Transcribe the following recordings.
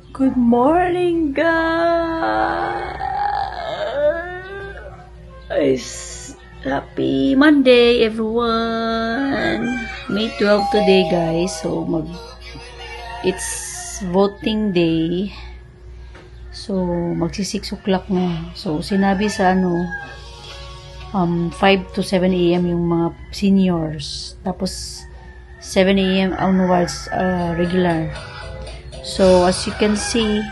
Good morning, guys. Happy Monday, everyone. May 12 today, guys. So, it's voting day. So, magsi 6 o'clock na. So, sinabi sa 5 to 7 a.m. yung mga seniors. Tapos, 7 a.m. onwards, regular. So, as you can see,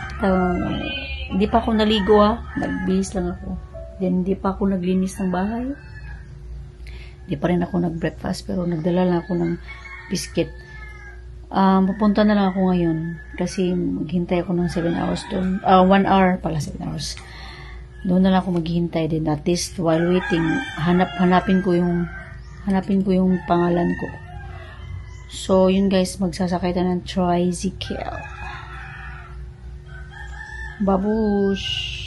hindi pa ako naligo nagbihis lang ako. Then, hindi pa ako naglinis ng bahay. Hindi pa rin ako nag-breakfast, pero nagdala lang ako ng biscuit. Pupunta na lang ako ngayon, kasi maghintay ako ng 7 hours doon. 1 hour pala, 7 hours. Doon na lang ako maghintay din. At least, while waiting, hanapin ko yung pangalan ko. So, yun guys, magsasakay tayo ng tricycle. Babush!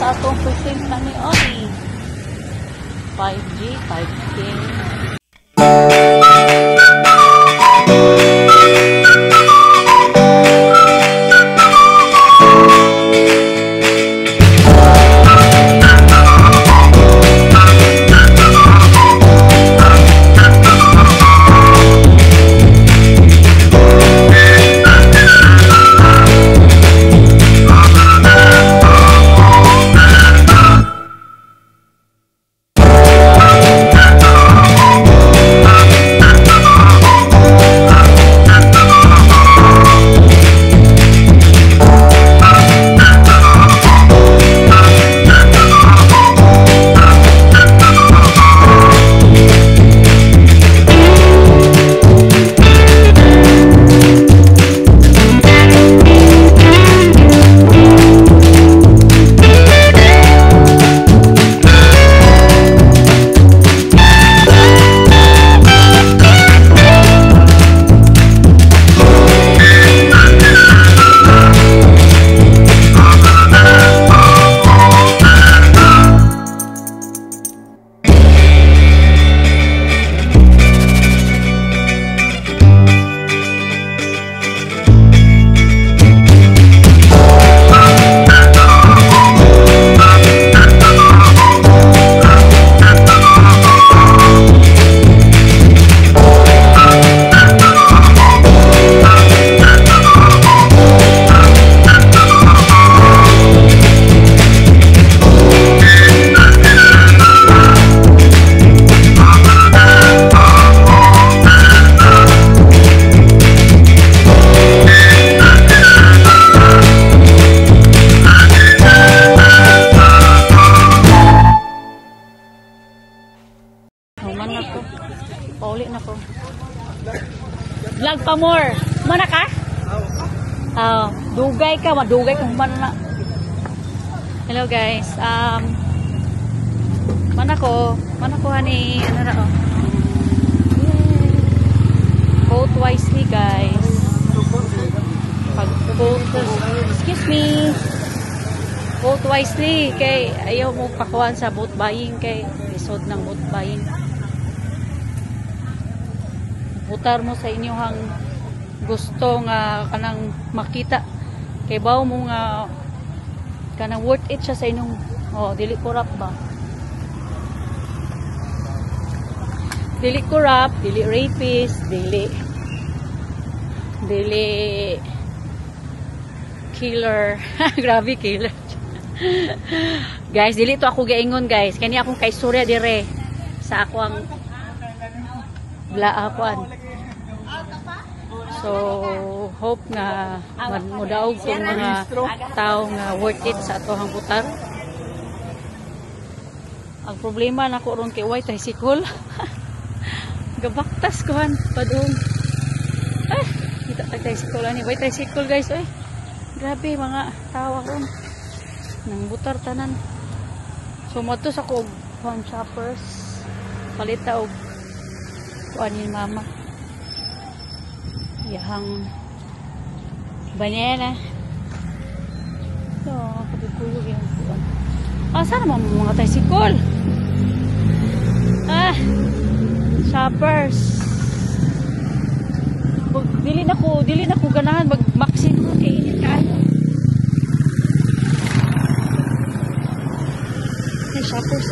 Sa atong percent na ni Oli 5G, 5K. Pauli na ko. Vlog pa more. Mana ka? Dugay ka, madugay kung mana na. Hello guys. Mana ko hani, ano na vote wisely guys. Excuse me. Vote wisely kay ayaw mo pakuan sa vote buying kay episode ng vote buying. Votar mo sa inyohang gusto nga kanang makita kay bawo mo nga kanang worth it siya sa inyong dili corrupt ba, dili corrupt, dili rapist, dili killer. Grabe killer. Guys, dili to ako gaingon guys, kani akong kay Surya dire sa ako ang blaakuan. So, hope nga mudaog kung mga tao nga worth it sa atohang butar. Ang problema na ko ron kay white tricycle. Gabaktas ko han padung. Kita tag tricycle ani, white tricycle guys, oy. Grabe mga tawa ron. Nang butar tanan. So matos ako og shoppers. Palita og kuan ni mama. Yahang banana. So, kapagkulog yung kuan. Saan naman mga tricycle? Shoppers. Dili na ko ganahan mag-maxin ko kay init kaayo. Shoppers.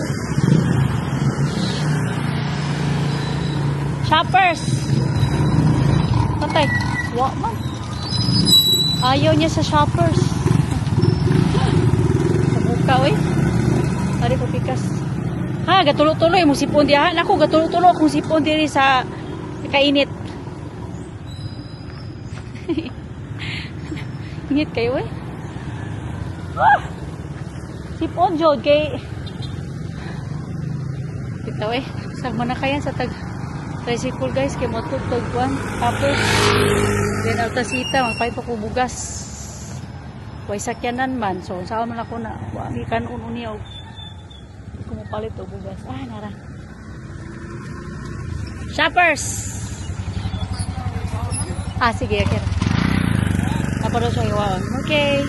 Shoppers. Patay. Wa man. Ayaw niya sa shoppers. Kabuka oy. Ari ko pikas. Gatulo-tuloy mo sipon diyan. Ako gatulo-tulo akong sipon diri sa kainit. Init kayo eh. Sipon jod kay bitaw eh. Sagma na kayan sa tricycle guys kay matutog kuan. Tapos then altasita magpay pa ko bugas. Way sakyanan man. So saan man ako na wa mi kanon uniya kumupalit o bugas. Nara. Shoppers! Sige, okay. Naparo siya iwan. Okay.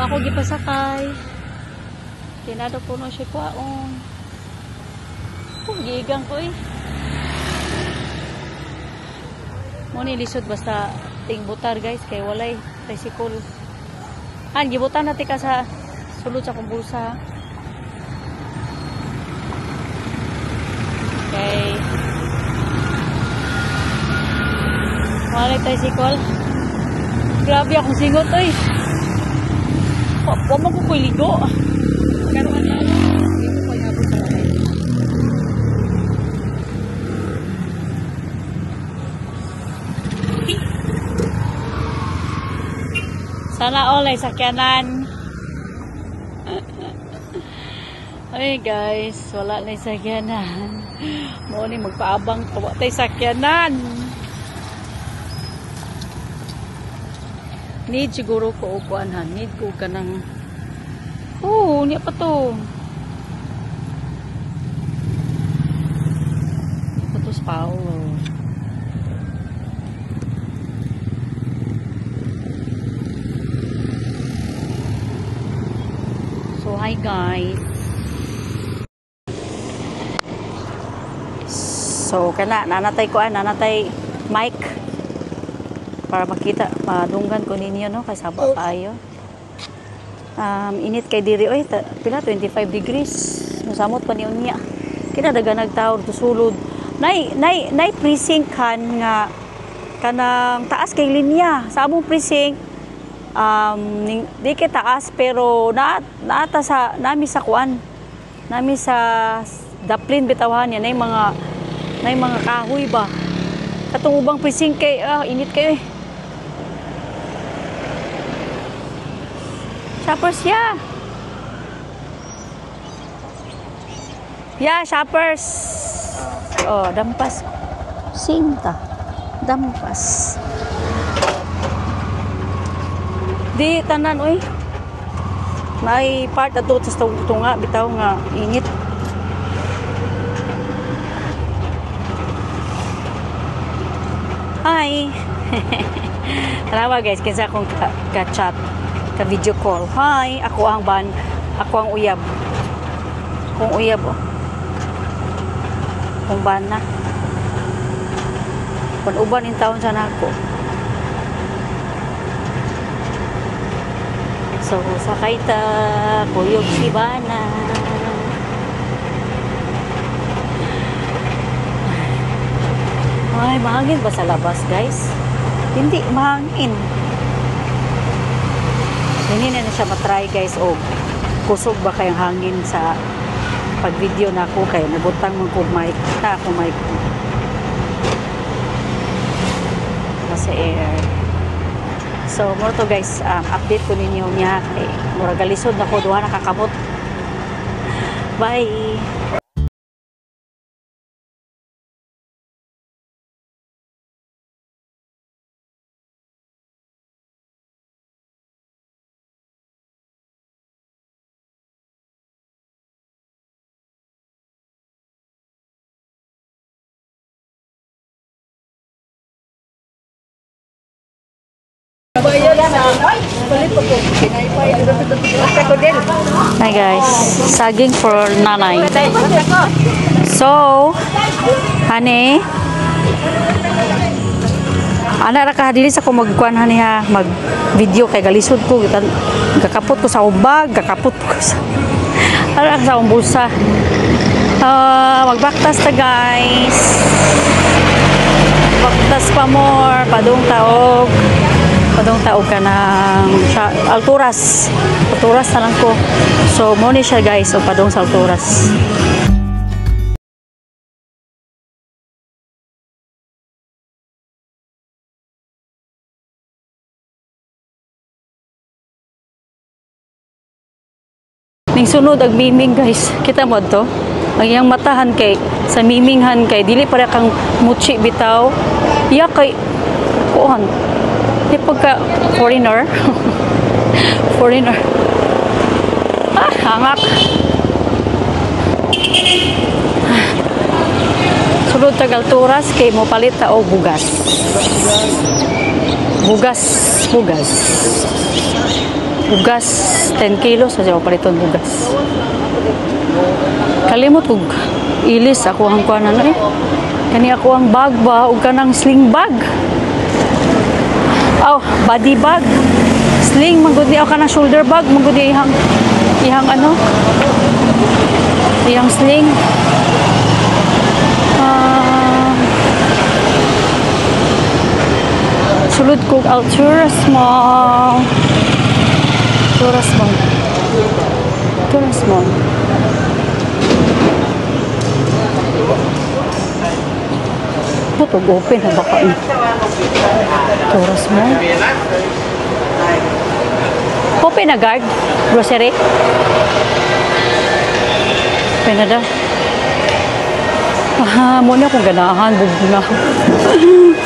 Ako gipasakay. Tinado po na siya kwaon. Gigang ko eh. Muni lisod basta ting butar guys. Kay walay tricycle. Gibutan natin ka sa sulod sa kumbulsa. Okay. Walay tricycle. Grabe akong singot oy. Wa mo ko ligo. Pero ano? Dito ko iabot sa kamay. Sana all ay sakyanan. Ay guys, wala na sakyanan. Mo ni magpaabang tuwa tay sakyanan. Need siguro ko upuanhan. Need ko kanang niya pa to. Ito to sa Paulo. So hi guys. So nanatay ko nanatay mic para makita madunggan ko ninyo no kay saba kaayo. Init kay diri oy pila 25 degrees. Musamot pa ni unya. Kina daga nagtaor to sulod. Nay precinct kan nga kanang taas kay linya. Sa among precinct di kay taas pero naata sa nami sa kuan. Nami sa daplin bitawhan yan nay mga kahoy ba. Katong ubang precinct kay init kayo eh. Shoppers ya. Ya, shoppers. Dampas. Sinta. Dampas. Di tanan oy. May part ato sa tunga bitaw nga init. Hi. Tanawa guys, kinsa akong ka-chat. Ka-video call. Hi, ako ang uyab. Kung uyab Kung ban na. Kung uban in taon sana ako. So, sakay ta. Kuyog si Bana. Ay, mahangin ba sa labas guys? Hindi, mahangin. Hindi na siya matry guys kusog ba kayang hangin sa pag video na ako kayo nabutang mong mic na ako mic nasa air. So more to guys, update ko ninyo niya kay murag galisod na ko duha nakakamot. Bye. Hi guys, saging for nanay. So, honey, ana ra ka dili sa ko magkuan hani ha, mag video kay galisod ko, gakapot ko sa ubag, gakapot ko sa ara sa umbusa. Magbaktas ta guys. Baktas pa more, padung taog ka ng alturas na lang ko. So mo ni siya guys, o padung sa alturas. Ning sunod ag miming guys, kita mo to, ang iyang matahan kay sa miminghan kay dili para kang muchi bitaw, iya kay kuhan di pagka foreigner. Foreigner. Hangak. Sulod tagal turas kay mo palit ta og bugas. Bugas 10 kilos sa paliton bugas. Kalimot og ilis ako ang kuanan kani ako ang bag ba ug kanang sling bag. Body bag. Sling magud ni ako kanang shoulder bag magud ihang ano? Ihang sling. Sulod ko Alturas Mall. Putog open na baka ni Alturas Mall. Open na guard grocery. Open na daw. Muna akong ganahan bugna.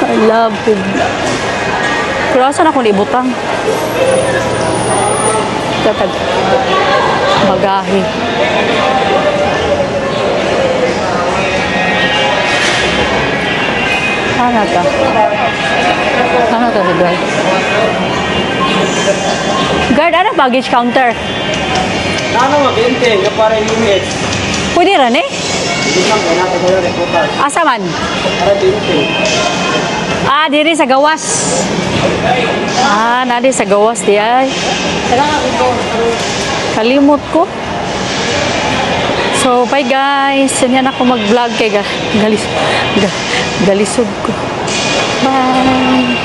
I love bugna. Pero asan akong ibutang? Tatag magahi. Ano ta si guard? Guard, ano baggage counter? Ano mabente, yung parang unit. Pwede rin eh? Asa man? Diri sa gawas. Nadi sa gawas di ay. Kalimot ko. So, bye guys. Yan ako mag-vlog kay galisod ko. Bye.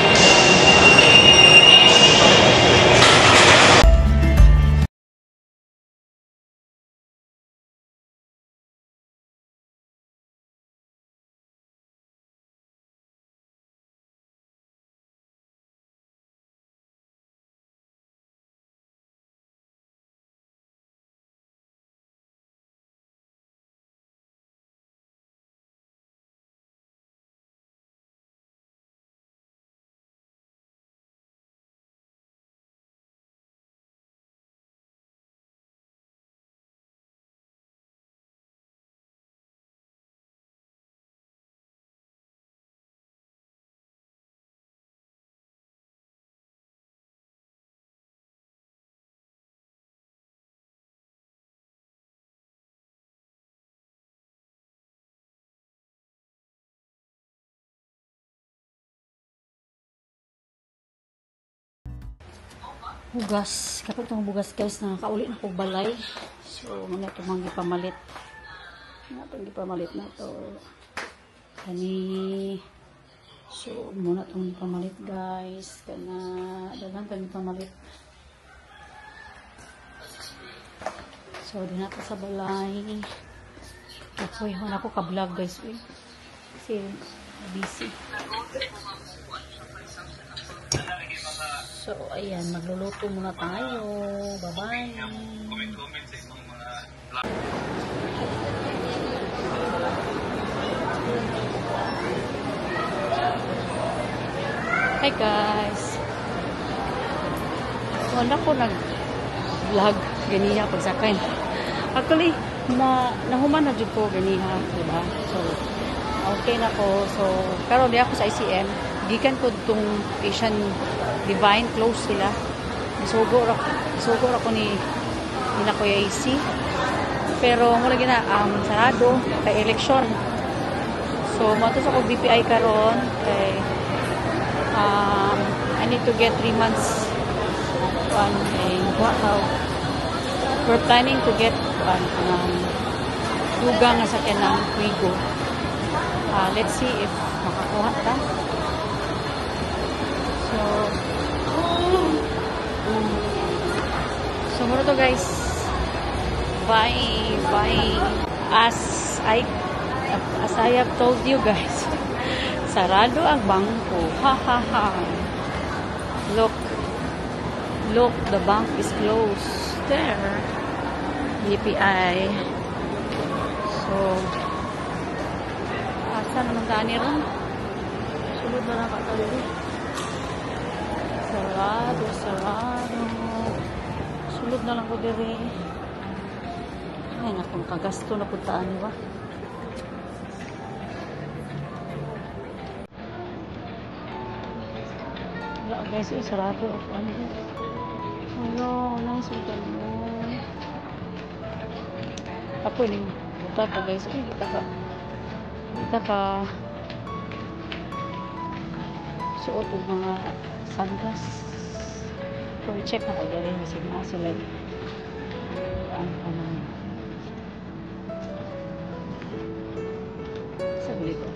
Bugas. Kapag itong bugas guys, nakakauli na kong balay. So, muna ito mga gipamalit. Itong gipamalit na ito. Kani. So, muna itong gipamalit guys. Dalang itong gipamalit. So, di natin sa balay. Uy, ako ka-vlog guys. Uy. Kasi, busy. So, ayan, magluluto muna tayo. Bye-bye. Hi guys. Wala ko nag-vlog ganiya pag sa akin. Actually, nahuman na dyan ko ganiya, diba? So, okay na ko. So, pero di ako sa ICM. Gikan ko itong patient Divine, close sila. Isugor ako ni Kuya AC. Pero wala gina sarado kay election. So matos ako BPI karon kay I need to get 3 months we're planning to get lugang nga sakyan ng Wigo. Let's see if makakuha ta. So muna to guys. Bye. As I have told you guys, sarado ang bangko. Ha. Look, the bank is closed. There. BPI. So, asa naman tani ron? Sulod na nakatalo. Sarado. Sulod na lang ko diri. Ay, naku, nakagasto na puntaan, di ba? Wala, guys, sarado ako. Ano, nasudan mo. Ako, buta ka, guys. Ay, kita ka suot o mga sunglass. So, check na ko dali. Kasi nga sila ang naman. Saglit ko.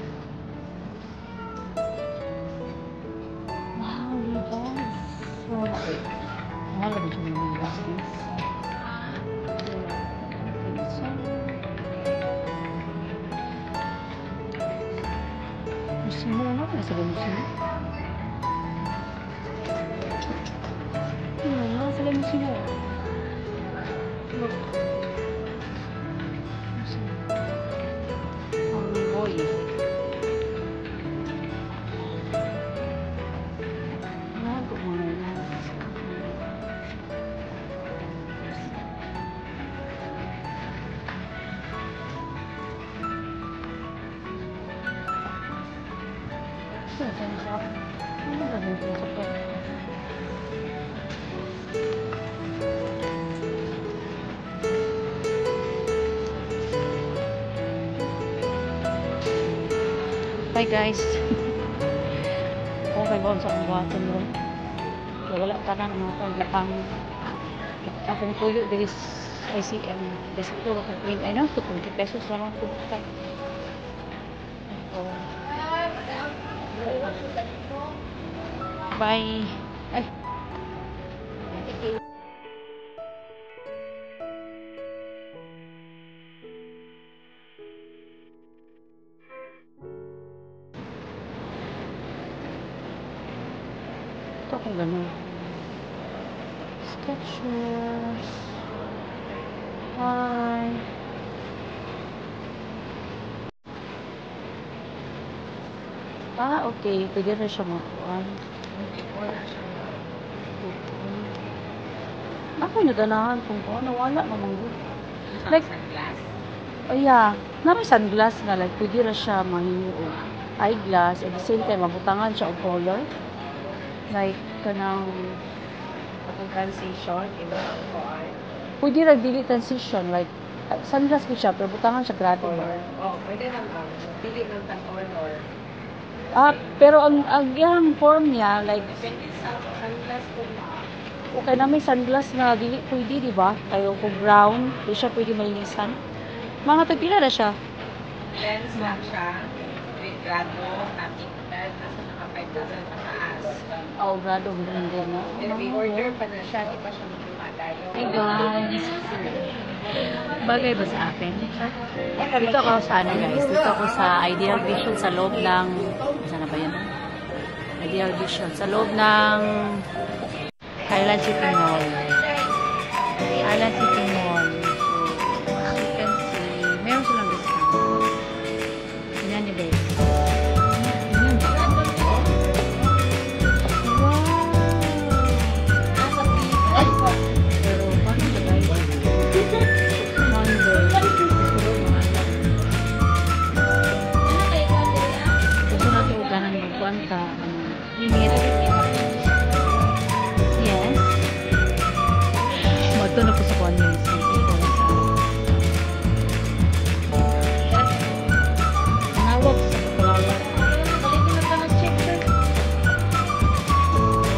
Wow, guys. Okay. Mahal ba siya mga glasses? Gusto mo na? Nasa ba gusto mo? Nasa ba gusto mo? Look. Oh boy. Nago mo na yan. Bye guys. Okay ba sa buhaton mo? Wala ka na mga pang akong tuyo this ICM. This ito I know 20 pesos lang ako bukay. Bye. Ay. Ito kung gano'n. Skechers. Hi. Okay. Pwede na siya makuhaan. Ako yung naganahan kung nawala naman yun. Like, yeah. May sunglass nga. Like, pwede na siya mahingi o eyeglass. At the same time, mabutangan siya o color. Like, kanang transition in the car. pwede na dili transition. Like, sunglass ko siya, pero butangan siya gratis. Pwede lang pili ng color. Pero ang yung form niya, like, Depende sa sunglass ko. okay na may sunglass na dili pwede, di ba? Kayo kung brown, di siya pwede malinisan. Mga tagpila na siya. Lens lang siya. With grado, nating bed, nasa naka 5,000 pataas. Grado, hindi na. And we order pa na siya, di pa siya magdumadalo. Hey guys! Bagay ba sa akin? Dito ako sa guys? Dito ako sa Ideal Vision sa loob ng... Saan na ba yan? Ideal Vision. Sa loob ng Highland City Mall. Highland City Mall. So, as you can see, meron silang discount. Yan ni Beth. Limit. Dito na po sa kuwan guys. Nawag sa kapalala. Balik na ka check sir.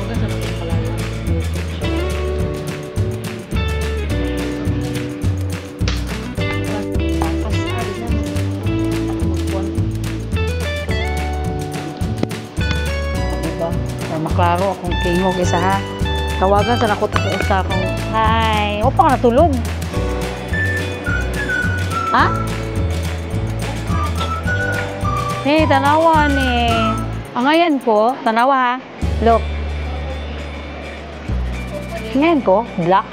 Nawag sa kapalala. Diba? Maklaro akong kingog isa ha. Tawagan sa nakot ako isa akong hi. O pa ka natulog? Ha? Hey, tanawa ni. Ang ngayon ko, tanawa ha. Look. Ngayon ko, black.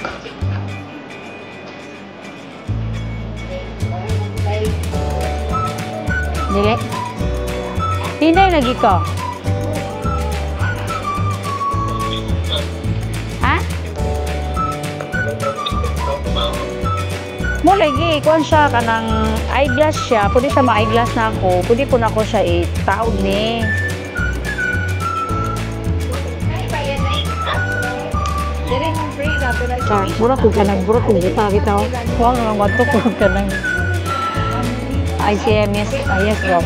Hindi. Hindi lagi ko. Ha? Mo lagi, kuan siya kanang eyeglass siya. Pwede siya ma-eyeglass na ako. Pwede po na ako siya taod ni. Char, mura ko kanang burat kung kita kita. Huwag lang wato ko kanang ICMS. Yes, bro.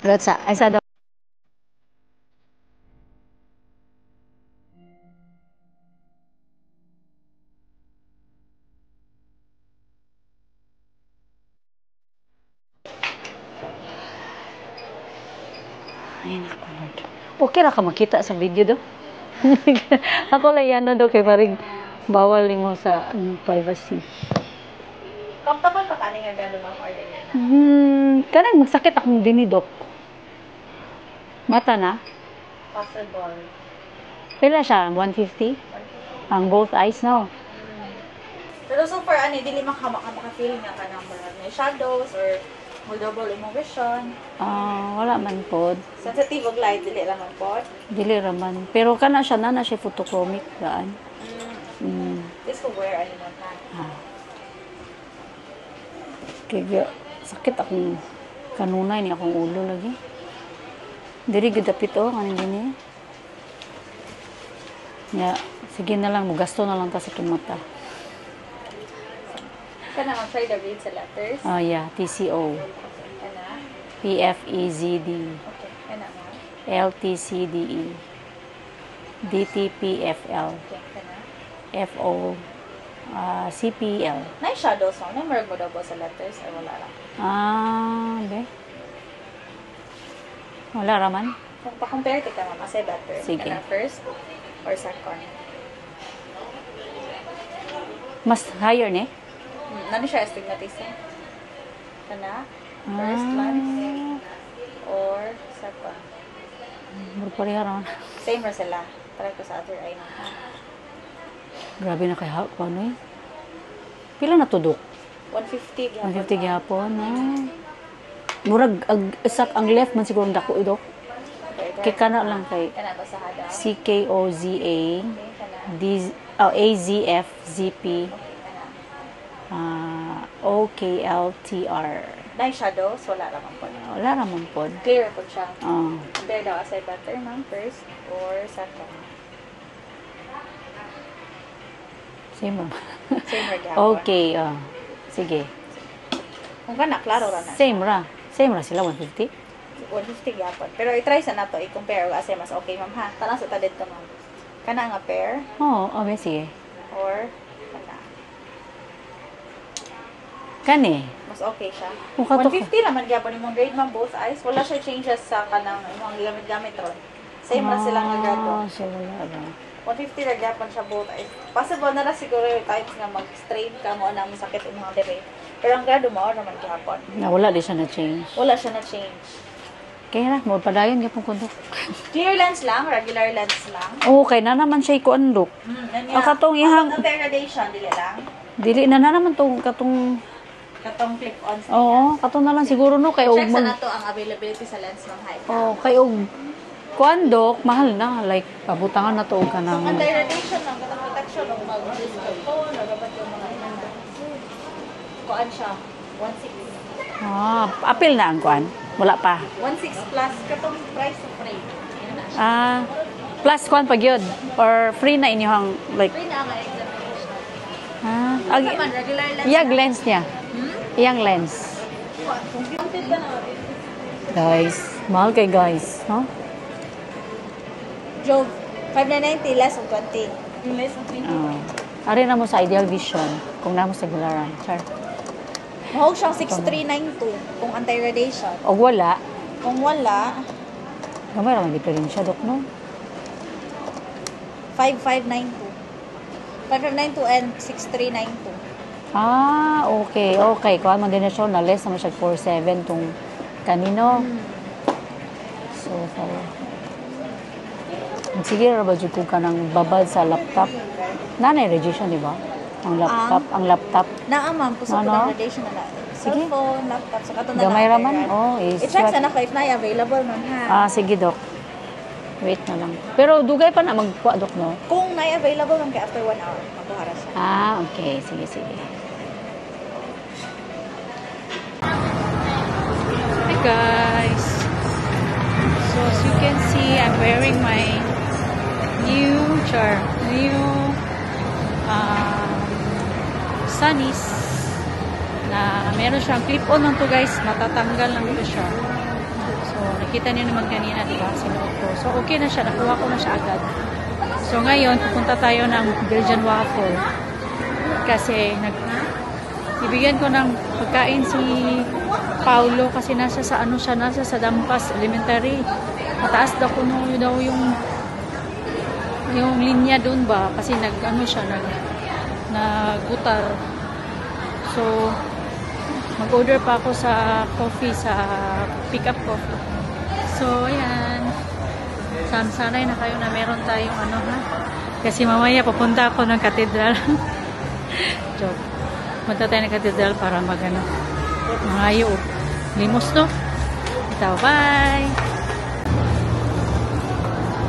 Let's sa. Ay sa daw. Ay, naku, Lord. Okay ra ka makita sa video do. Ako lang yan na do kay paring bawal mo sa privacy. Comfortable pa ka nga gano'n mga order na? Kanang magsakit akong dinidok. Mata na? Possible. Pila siya? 150? Ang both eyes, no? Pero so far, dili maka-feel nga ka ng may shadows or mo double imong vision. Wala man pod. Sensitive og light, dili lang man pod. Dili raman. Pero kana siya na siya photochromic daan. This will wear mo na. Kaya sakit akong kanunay ni akong ulo lagi. Diri gidapit kaning gini. Ya, sige na lang mo gasto na lang ta sa kimata. Kana try the read sa letters. Yeah, TCO. Kana. PFEZD. Okay, kana mo. LTCDE. DTPFL. Okay, kana. FO. CPL. Nay shadows mo, nay merg mo daw ba sa letters ay wala lang. Be. Wala raman. Kung pa-compare kita ma'am, asay better. Sige. Kana first or second? Mas higher ni? Nani siya astigmatism? Kana? First glance or second? Mura pareha raman. Same ra sila. Try ko sa other eye na. Grabe na kay ano eh. Pila na tudok? 150 gyapon. 150 gyapon. Murag ang left man siguro dako idok. Kay kana lang kay Kana ba sa hada? CKOZA Okay, kana. AZF ZP Kana. OKLTR. Nay shadows, wala lang po. Wala ramon pod. Clear po siya. Oh. Compare daw asay better ma'am, first or second? Same ra. Same ra gyapon. Okay, sige. Kung kana klaro ra na. Same ra. Same ra sila 150. 150 gyapon. Pero i-try sa nato i-compare kasi mas okay ma'am ha. Tanang sa tadid to ma'am. Kana nga pair Oo, okay, sige. or kana. Kani. Mas okay siya. Kung kato 150 naman gyapon imong grade ma'am both eyes. Wala siya changes sa kanang imong gamit-gamit ron. Same ra sila nga grado. So wala ra. 150 ra gyapon siya both eyes. Possible na ra siguro yung times nga mag-strain ka mo na masakit imong dire. Pero ang grado mo naman gyapon. Na wala di siya na change. Wala siya na change. Kaya na mo padayon gyapon kundo. Clear lens lang, regular lens lang. Okay na naman siya ikuan look. Ang katong ihang- degradation dili lang. Dili na naman tong katong Katong clip-on sa oo, katong na lang siguro no kay og Check sa mag nato ang availability sa lens ng high. kay og kuan dok mahal na like pabutangan na to og Ang kanang degradation lang, katong protection ng mag-display phone, nagabat yung mga inanda. Kuan siya, 1.6. apil na ang kuan. Wala pa. 1.6 plus katong price of frame. Yan na siya. Plus kuan pag yun? Or free na inyong like Free na ang examination. ag Naman, regular lang. iyang lens niya. Iyang lens. Counted ka na. Guys, mahal kay guys, no? Jove, 5,990 less of 20. Less of 20. Ari na mo sa Ideal Vision kung na mo sa Gularan. Char. Mahog siyang 6,392 kung anti-radiation. O wala, Kung wala, gamay raman diferensya, Dok, no? 5,592. 5,592 and 6,392. Okay, okay. Kuha man din na siya, na less naman siya 4.7 tong kanino. So, sige ra ba jud ko ka ng babad sa laptop? Nanay radiation, di ba? Ang laptop. Naamam, puso ko Ano? ng radiation na lang. Sige. Cellphone, laptop, sa kato na Gamay lang. raman. Oh, I-check sana ko if na-available man ha. sige, Dok. Wait na lang. Pero dugay pa na magkuha, Dok, no? Kung na-available man kay after 1 hour, makuhara siya. Okay. Sige, sige. Hi, guys. So, as you can see, I'm wearing my new sunnies na meron siyang clip-on lang to, guys. Matatanggal lang to siya. So, nakita niyo naman kanina, di ba? Sinuot ko. So, okay na siya. Nakuha ko na siya agad. So, ngayon, pupunta tayo ng Belgian waffle. Kasi, ibigyan ko ng pagkain si Paulo kasi nasa sa Dampas Elementary. Mataas daw kuno daw yung linya doon ba kasi naggutar. So mag-order pa ako sa coffee sa pick up coffee. So ayan. Sanay na kayo na meron tayong kasi mamaya papunta ako ng katedral. Joke. Punta tayo ng katedral para mangayo. Limos, no? Ito, bye!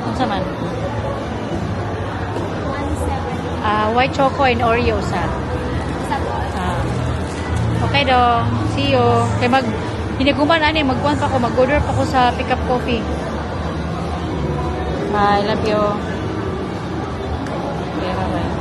Ano sa man? 1,700. White choco and Oreos, ha? Okay dong. See you. Kaya hiniguman, magbuwan pa ako. Mag-order pa ako sa pick up coffee. Bye, love you. Okay, bye-bye.